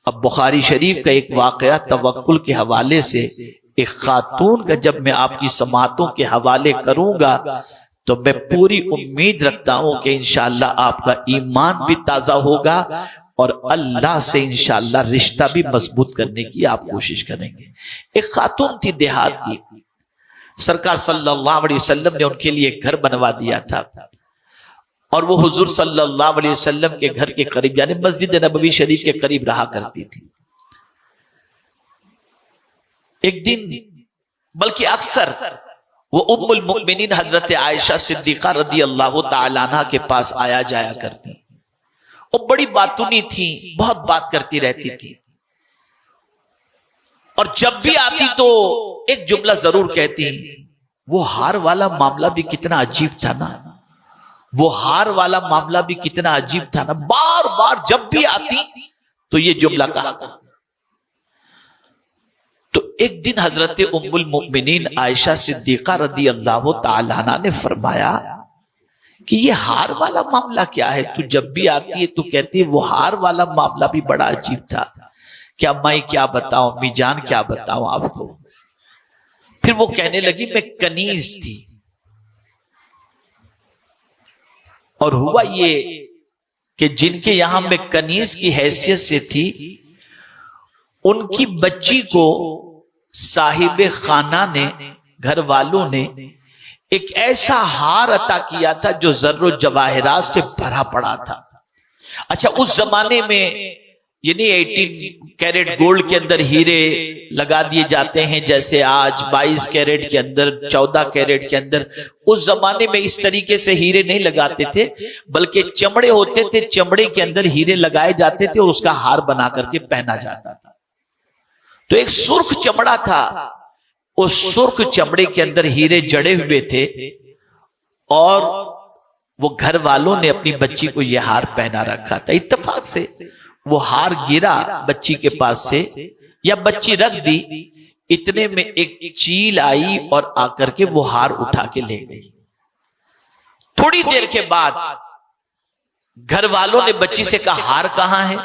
اب بخاری شریف کا ایک واقعہ توکل کے حوالے سے ایک خاتون کا جب میں آپ کی سماعتوں کے حوالے کروں گا تو میں پوری امید رکھتا ہوں کہ انشاءاللہ آپ کا ایمان بھی تازہ ہوگا اور اللہ سے انشاءاللہ رشتہ بھی مضبوط کرنے کی آپ کوشش کریں گے۔ ایک خاتون تھی دیہات کی، سرکار صلی اللہ علیہ وسلم نے ان کے لیے گھر بنوا دیا تھا، اور وہ حضور صلی اللہ علیہ وسلم کے گھر کے قریب یعنی مسجد نبوی شریف کے قریب رہا کرتی تھی۔ ایک دن بلکہ اکثر وہ ام المؤمنین حضرت عائشہ صدیقہ رضی اللہ تعالی عنہ کے پاس آیا جایا کرتی، وہ بڑی باتونی تھی، بہت بات کرتی رہتی تھی، اور جب بھی آتی تو ایک جملہ ضرور کہتی، وہ ہار والا معاملہ بھی کتنا عجیب تھا نا، وہ ہار والا معاملہ بھی کتنا عجیب تھا نا، بار بار جب بھی آتی تو یہ جملہ کہا۔ تو ایک دن حضرت ام المؤمنین عائشہ صدیقہ رضی اللہ تعالیٰ عنہ نے فرمایا کہ یہ ہار والا معاملہ کیا ہے؟ تو جب بھی آتی ہے تو کہتی ہے وہ ہار والا معاملہ بھی بڑا عجیب تھا، کیا میں کیا بتاؤں، امی جان کیا بتاؤں آپ کو؟ پھر وہ کہنے لگی میں کنیز تھی، اور ہوا یہ کہ جن کے یہاں میں کنیز کی حیثیت سے تھی ان کی بچی کو صاحب خانہ نے، گھر والوں نے ایک ایسا ہار عطا کیا تھا جو زر و جواہرات سے بھرا پڑا تھا۔ اچھا اس زمانے میں یعنی 18 کیرٹ گولڈ کے اندر ہیرے لگا دیے جاتے ہیں جیسے آج 22 کیرٹ کے اندر، 14 کیرٹ کے اندر، اس زمانے میں اس طریقے سے ہیرے نہیں لگاتے تھے، بلکہ چمڑے ہوتے تھے، چمڑے کے اندر ہیرے لگائے جاتے تھے اور اس کا ہار بنا کر کے پہنا جاتا تھا۔ تو ایک سرخ چمڑا تھا، اس سرخ چمڑے کے اندر ہیرے جڑے ہوئے تھے، اور وہ گھر والوں نے اپنی بچی کو یہ ہار پہنا رکھا تھا۔ اتفاق سے وہ ہار گرا بچی کے پاس سے، یا بچی رکھ دی، اتنے میں ایک چیل آئی اور آ کر کے وہ ہار اٹھا کے لے گئی۔ تھوڑی دیر کے بعد گھر والوں نے بچی سے کہا ہار کہاں ہے؟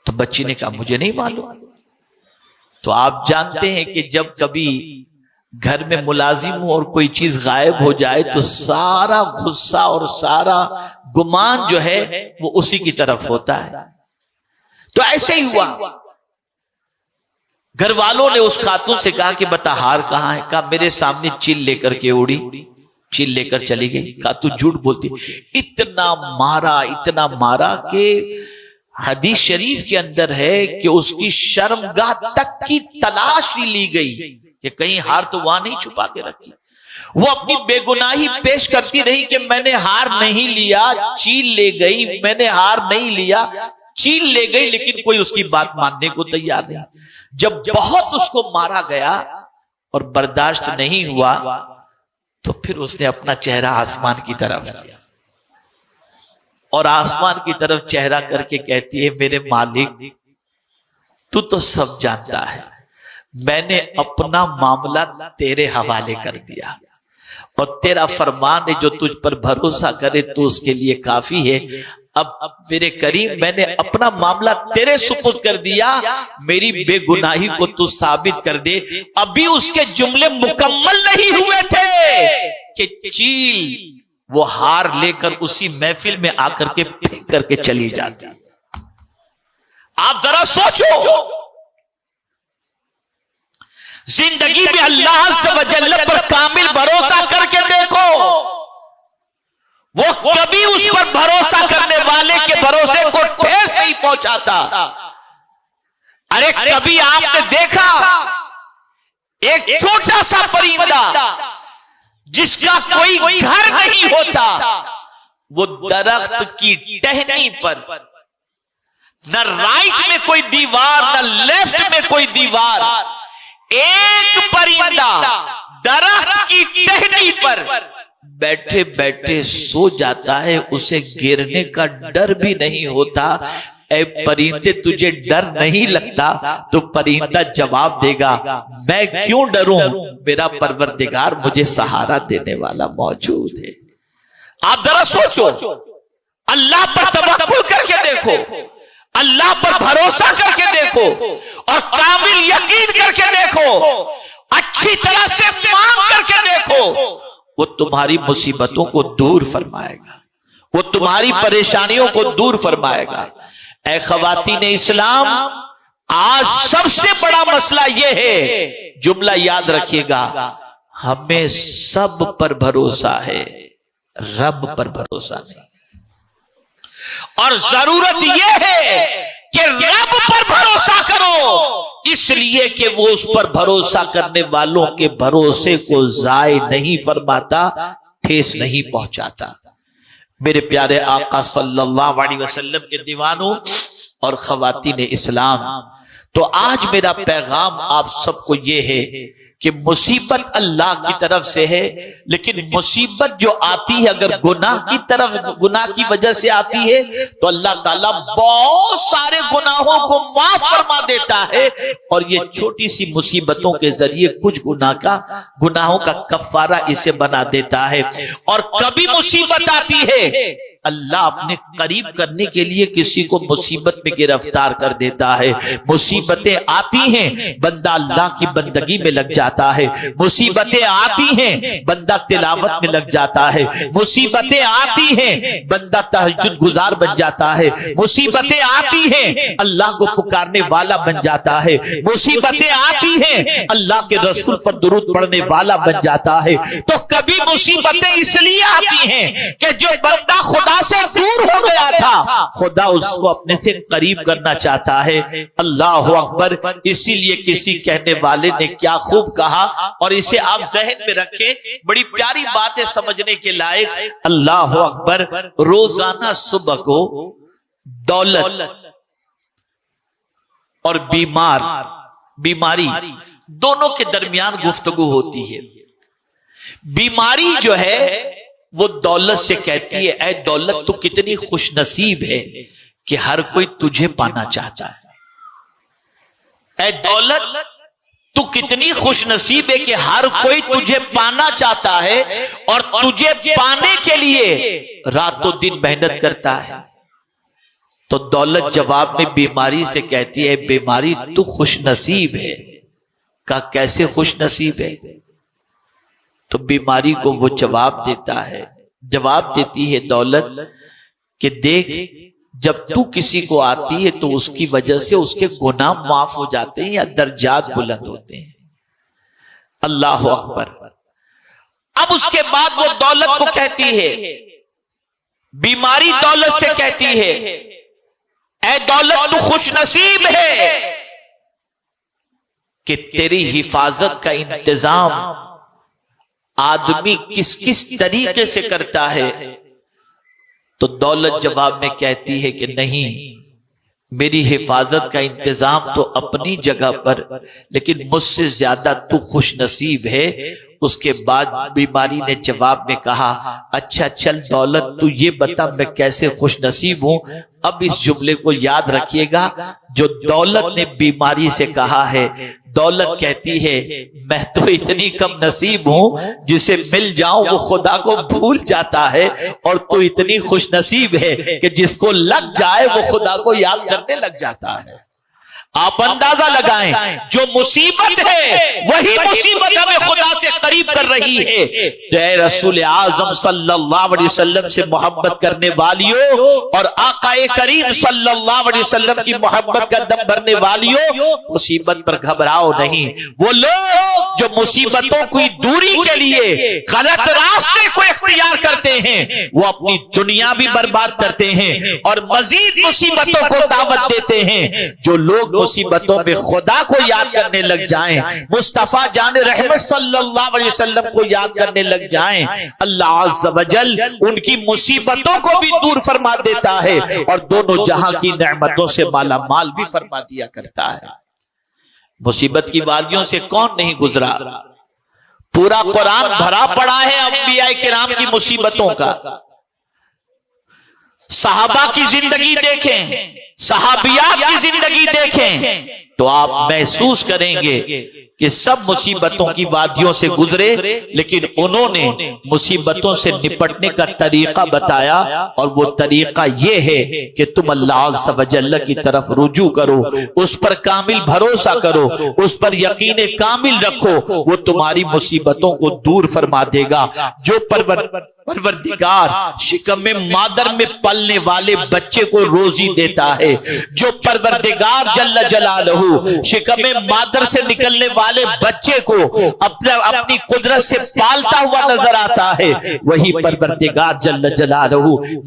تو بچی نے کہا مجھے نہیں معلوم۔ تو آپ جانتے ہیں کہ جب کبھی گھر میں ملازم ہو اور کوئی چیز غائب ہو جائے تو سارا غصہ اور سارا گمان جو ہے وہ اسی کی طرف ہوتا ہے۔ تو ایسے ہی ہوا، گھر والوں نے اس خاتون سے کہا کہ بتا ہار کہاں ہے؟ کہا میرے سامنے چیل لے کر کے اڑی، چیل لے کر چلی گئی۔ کہا تو جھوٹ بولتی۔ اتنا مارا کہ حدیث شریف کے اندر ہے کہ اس کی شرمگاہ تک کی تلاش بھی لی گئی کہ کہیں ہار تو وہاں نہیں چھپا کے رکھی۔ وہ اپنی بے گناہی پیش کرتی رہی کہ میں نے ہار نہیں لیا، چیل لے گئی، میں نے ہار نہیں لیا، چیل لے گئی، لیکن کوئی اس کی بات ماننے کو تیار نہیں۔ جب بہت اس کو مارا گیا اور برداشت نہیں ہوا تو پھر اس نے اپنا چہرہ آسمان کی طرف کیا، اور آسمان کی طرف چہرہ کر کے کہتی ہے میرے مالک تو سب جانتا ہے، میں نے اپنا معاملہ تیرے حوالے کر دیا، اور تیرا فرمان ہے جو تجھ پر بھروسہ کرے تو اس کے لیے کافی ہے۔ اب میرے کریم میں نے اپنا معاملہ تیرے سپرد کر دیا، میری بے گناہی کو تو ثابت کر دے۔ ابھی اس کے جملے مکمل نہیں ہوئے تھے کہ چیل وہ ہار لے کر اسی محفل میں آ کر کے پھینک کر کے چلی جاتی۔ آپ ذرا سوچو، زندگی میں اللہ عز و جل پر کامل بھروسہ کر کے دیکھو، وہ کبھی اس پر بھروسہ کرنے والے کے بھروسے کو ٹھیس نہیں پہنچاتا۔ ارے کبھی آپ نے دیکھا ایک چھوٹا سا پرندہ جس کا کوئی گھر نہیں ہوتا، وہ درخت کی ٹہنی پر، نہ رائٹ میں کوئی دیوار نہ لیفٹ میں کوئی دیوار، ایک پرندہ درخت کی ٹہنی پر بیٹھے بیٹھے سو جاتا ہے، اسے گرنے کا ڈر بھی نہیں ہوتا۔ اے پرندے تجھے ڈر نہیں لگتا؟ تو پرندہ جواب دے گا میں کیوں ڈروں، میرا پروردگار مجھے سہارا دینے والا موجود ہے۔ آپ ذرا سوچو، اللہ پر توکل کر کے دیکھو، اللہ پر بھروسہ کر کے دیکھو اور کامل یقین کر کے دیکھو، اچھی طرح سے مانگ کر کے دیکھو، وہ تمہاری مصیبتوں کو دور فرمائے گا، وہ تمہاری پریشانیوں کو دور فرمائے گا۔ اے خواتین اسلام، آج سب سے بڑا مسئلہ یہ ہے، جملہ یاد رکھیے گا، ہمیں سب پر بھروسہ ہے، رب پر بھروسہ نہیں، اور ضرورت یہ ہے کہ رب پر بھروسہ کرو، اس لیے کہ وہ اس پر بھروسہ کرنے والوں کے بھروسے کو ضائع نہیں فرماتا، ٹھیس نہیں پہنچاتا۔ میرے پیارے آقا صلی اللہ علیہ وسلم کے دیوانوں اور خواتین اسلام، تو آج میرا پیغام آپ سب کو یہ ہے کہ مصیبت اللہ کی طرف سے ہے، لیکن مصیبت جو آتی ہے اگر گناہ کی وجہ سے آتی ہے تو اللہ تعالیٰ بہت سارے گناہوں کو معاف فرما دیتا ہے، اور یہ چھوٹی سی مصیبتوں کے ذریعے کچھ گناہوں کا کفارہ اسے بنا دیتا ہے۔ اور کبھی مصیبت آتی ہے، اللہ اپنے قریب کرنے کے لیے کسی کو مصیبت میں گرفتار کر دیتا ہے۔ مصیبتیں آتی ہیں، بندہ اللہ کی بندگی میں لگ جاتا ہے، مصیبتیں آتی ہیں، بندہ تلاوت میں لگ جاتا ہے، مصیبتیں آتی ہیں، بندہ تہجد گزار بن جاتا ہے، مصیبتیں آتی ہیں، اللہ کو پکارنے والا بن جاتا ہے، مصیبتیں آتی ہیں، اللہ کے رسول پر درود پڑھنے والا بن جاتا ہے۔ تو کبھی مصیبتیں اس لیے آتی ہیں کہ جو بندہ خدا سے دور ہو گیا تھا، خدا اس کو اپنے سے قریب کرنا چاہتا ہے۔ اللہ اکبر۔ اسی لیے کسی کہنے والے نے کیا خوب کہا، اور اسے آپ ذہن میں رکھیں، بڑی پیاری بات ہے سمجھنے کے لائق۔ اللہ اکبر۔ روزانہ صبح کو دولت اور بیماری دونوں کے درمیان گفتگو ہوتی ہے۔ بیماری جو ہے وہ دولت سے کہتی ہے، اے دولت تو کتنی خوش نصیب ہے کہ ہر کوئی تجھے پانا چاہتا ہے۔ اے دولت تو کتنی خوش نصیب ہے کہ ہر کوئی تجھے پانا چاہتا ہے، اور تجھے پانے کے لیے راتوں دن محنت کرتا ہے۔ تو دولت جواب میں بیماری سے کہتی ہے، بیماری تو خوش نصیب ہے۔ کہا کیسے خوش نصیب ہے؟ تو بیماری کو وہ جواب دیتی ہے دولت کہ دیکھ، جب تو کسی کو آتی ہے تو اس کی وجہ سے اس کے گناہ معاف ہو جاتے ہیں یا درجات بلند ہوتے ہیں۔ اللہ اکبر۔ اب اس کے بعد وہ دولت کو کہتی ہے، بیماری دولت سے کہتی ہے، اے دولت تو خوش نصیب ہے کہ تیری حفاظت کا انتظام آدمی کس طریقے سے کرتا ہے۔ تو دولت جواب میں کہتی ہے کہ نہیں، میری حفاظت کا انتظام تو اپنی جگہ پر، لیکن مجھ سے زیادہ تو خوش نصیب ہے۔ اس کے بعد بیماری نے جواب میں کہا، اچھا چل دولت تو یہ بتا میں کیسے خوش نصیب ہوں۔ اب اس جملے کو یاد رکھیے گا جو دولت نے بیماری سے کہا ہے۔ دولت کہتی ہے، میں تو اتنی کم نصیب ہوں، جسے مل جاؤں وہ خدا کو بھول جاتا ہے، اور تو اتنی خوش نصیب ہے کہ جس کو لگ جائے وہ خدا کو یاد کرنے لگ جاتا ہے۔ آپ اندازہ لگائیں، جو مصیبت ہے وہی مصیبت ہمیں خدا سے قریب کر رہی ہے۔ تو اے رسول اعظم صلی اللہ علیہ وسلم سے محبت کرنے والیوں اور آقا کریم صلی اللہ علیہ وسلم کی محبت کا دم بھرنے والیوں، مصیبت پر گھبراؤ نہیں۔ وہ لوگ جو مصیبتوں کی دوری کے لیے غلط راستے کو اختیار کرتے ہیں، وہ اپنی دنیا بھی برباد کرتے ہیں اور مزید مصیبتوں کو دعوت دیتے ہیں۔ جو لوگ مصیبتوں میں خدا کو یاد کرنے لگ جائیں، مصطفیٰ جان رحمت صلی اللہ علیہ وسلم کو یاد کرنے لگ جائیں، اللہ عز و جل ان کی مصیبتوں کو بھی دور فرما دیتا ہے اور دونوں جہاں کی نعمتوں سے مالا مال بھی فرما دیا کرتا ہے۔ مصیبت کی وادیوں سے کون نہیں گزرا؟ پورا قرآن بھرا پڑا ہے انبیاء کرام کی مصیبتوں کا۔ صحابہ کی زندگی دیکھیں، صحابیات کی زندگی دیکھیں تو آپ محسوس کریں گے کہ سب مصیبتوں کی وادیوں سے گزرے، لیکن انہوں نے مصیبتوں سے نپٹنے کا طریقہ بتایا، اور وہ طریقہ یہ ہے کہ تم اللہ عز و جل کی طرف رجوع کرو، اس پر کامل بھروسہ کرو، اس پر یقین کامل رکھو، وہ تمہاری مصیبتوں کو دور فرما دے گا۔ جو پروردگار شکم مادر میں پلنے والے بچے کو روزی دیتا ہے، جو پروردگار جل جلالہ شکم مادر سے نکلنے والے بچے کو اپنی قدرت سے پالتا ہوا نظر آتا ہے، وہی پروردگار جل جلالہ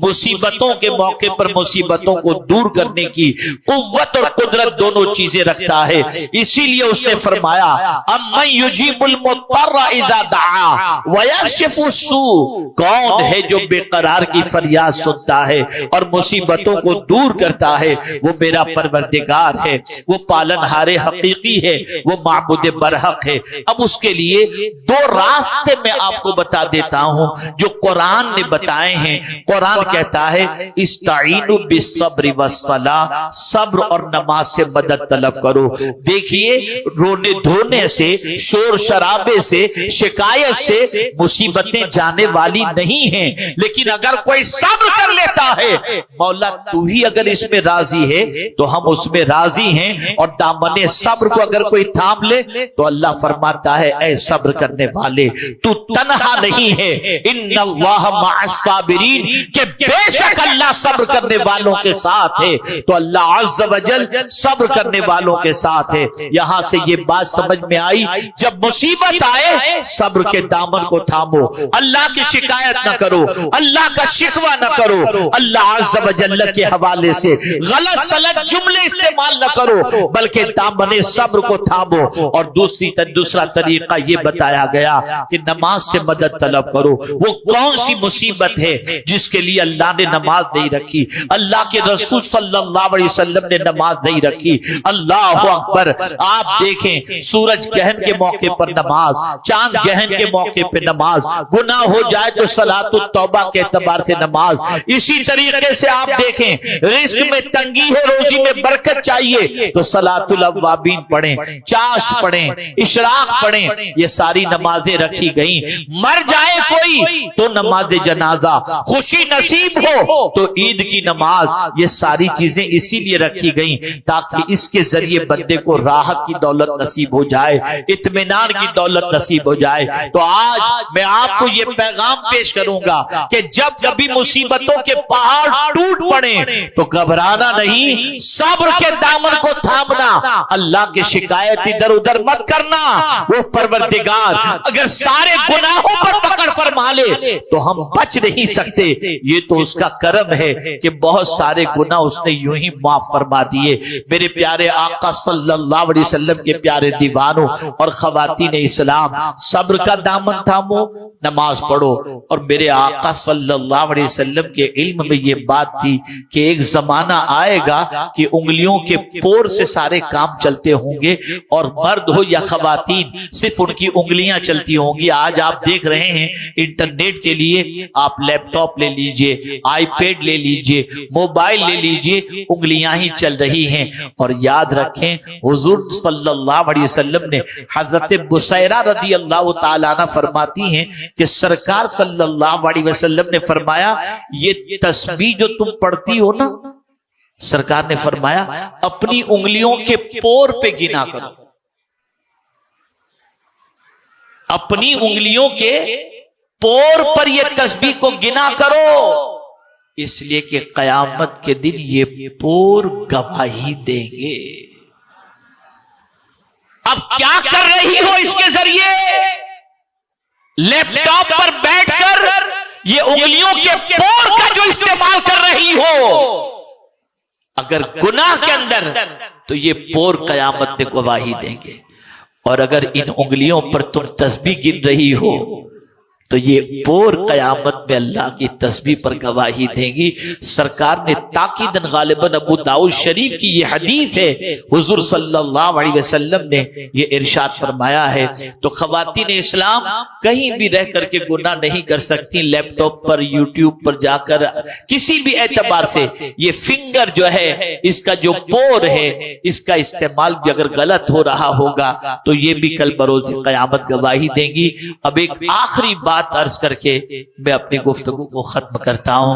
مصیبتوں کے موقع پر مصیبتوں کو دور کرنے کی قوت اور قدرت دونوں چیزیں رکھتا ہے۔ اسی لیے اس نے فرمایا امن یجیب المضطر اذا دعا ویکشف السوء، کون ہے جو بے قرار کی فریاد سنتا ہے اور مصیبتوں کو دور کرتا ہے؟ وہ میرا پروردگار ہے، وہ پالنہار حقیقی ہے، وہ معبود برحق ہے۔ اب اس کے لیے دو راستے میں آپ کو بتا دیتا ہوں جو قرآن نے بتائے ہیں۔ قرآن کہتا ہے استعینوا بالصبر والصلاۃ، صبر اور نماز سے مدد طلب کرو۔ دیکھیے رونے دھونے سے، شور شرابے سے، شکایت سے مصیبتیں جانے والی نہیں ہیں، لیکن اگر کوئی صبر کر لیتا ہے، مولا تو ہی اگر اس میں راضی ہے تو ہم اس میں راضی ہیں، اور دامن صبر کو اگر کوئی تھام لے تو اللہ فرماتا ہے اے صبر کرنے والے تو تنہا نہیں ہے، ان اللہ مع الصابرین، کہ بے شک اللہ صبر کرنے والوں کے ساتھ ہے۔ تو اللہ عز و جل صبر کرنے والوں کے ساتھ ہے۔ یہاں سے یہ بات سمجھ میں آئی، جب مصیبت آئے صبر کے دامن کو تھامو، اللہ کی شکایت نہ کرو، اللہ کا شکوہ نہ کرو، اللہ عز و جل کے حوالے سے غلط سلط جملے استعمال نہ کرو، بلکہ دامن صبر کو تھامو۔ اور دوسرا طریقہ یہ بتایا گیا کہ نماز سے مدد طلب کرو۔ وہ کون سی مصیبت ہے جس کے لیے اللہ نے نماز نہیں رکھی؟ اللہ کے رسول صلی اللہ علیہ وسلم نے نماز نہیں رکھی۔ اللہ اکبر! آپ دیکھیں سورج گہن کے موقع پر نماز، چاند گہن کے موقع پر نماز، گناہ ہو جائے تو صلاۃ التوبہ کے اعتبار سے نماز۔ اسی طریقے سے آپ دیکھیں رزق میں تنگی ہے، روزی میں برکت چاہیے تو صلاۃ الاوابین پڑھیں، چاشت پڑھیں، اشراق پڑھیں، یہ ساری نمازیں رکھی گئیں۔ مر جائے کوئی تو نماز جنازہ، خوشی نصیب ہو تو عید کی نماز، یہ ساری چیزیں اسی لیے رکھی گئیں تاکہ اس کے ذریعے بندے کو راحت کی دولت نصیب ہو جائے، اطمینان کی دولت نصیب ہو جائے۔ تو آج میں آپ کو یہ پیغام پیش کروں گا کہ جب کبھی مصیبتوں کے پہاڑ ٹوٹ پڑیں تو گھبرانا نہیں، صبر کے دامن کو تھامنا، اللہ کی شکایت ادھر ادھر مت کرنا۔ وہ پروردگار اگر سارے گناہوں پر پکڑ فرما لے تو ہم بچ نہیں سکتے، یہ تو اس کا کرم ہے کہ بہت سارے گناہ اس نے یوں ہی معاف فرما دیے۔ میرے پیارے آقا صلی اللہ علیہ وسلم کے پیارے دیوانوں اور خواتین اسلام، صبر کا دامن تھامو، نماز پڑھو۔ اور میرے آقا صلی اللہ علیہ وسلم کے علم میں یہ بات تھی کہ ایک زمانہ آئے گا کہ انگلیوں کے پور سے سارے کام چلتے ہوں گے، اور مرد ہو یا خواتین صرف ان کی انگلیاں چلتی ہوں گی۔ آج آپ دیکھ رہے ہیں انٹرنیٹ کے لیے آپ لیپ ٹاپ لے لیجئے، آئی پیڈ لے لیجئے، موبائل لے لیجئے، انگلیاں ہی چل رہی ہیں۔ اور یاد رکھیں حضور صلی اللہ علیہ وسلم نے، حضرت بصیرہ رضی اللہ تعالیٰ عنہ فرماتی ہیں کہ سرکار صلی اللہ علیہ وسلم نے فرمایا یہ تسبیح جو تم پڑھتی ہو نا، سرکار نے فرمایا اپنی انگلیوں کے پور پہ گنا کرو، اپنی انگلیوں کے پور پر یہ تسبیح کو گنا کرو، اس لیے کہ قیامت کے دن یہ پور گواہی دیں گے۔ اب کیا کر رہی ہو اس کے ذریعے؟ لیپ ٹاپ پر بیٹھ کر یہ انگلیوں کے پور کا جو استعمال کر رہی ہو، اگر گناہ کے اندر تو یہ پور قیامت میں گواہی دیں گے، اور اگر ان انگلیوں پر تم تسبیح گن رہی ہو تو یہ پور قیامت میں اللہ کی تسبیح پر گواہی دیں گی۔ سرکار نے تاکیدن غالباً ابو داؤد شریف کی یہ حدیث ہے، حضور صلی اللہ علیہ وسلم نے یہ ارشاد فرمایا ہے۔ تو خواتین اسلام کہیں بھی رہ کر کے گناہ نہیں کر سکتی، لیپ ٹاپ پر، یوٹیوب پر جا کر، کسی بھی اعتبار سے یہ فنگر جو ہے، اس کا جو پور ہے، اس کا استعمال بھی اگر غلط ہو رہا ہوگا تو یہ بھی کل بروز قیامت گواہی دیں گی۔ اب ایک آخری بات عرض کر کے میں اپنی گفتگو کو ختم کرتا ہوں۔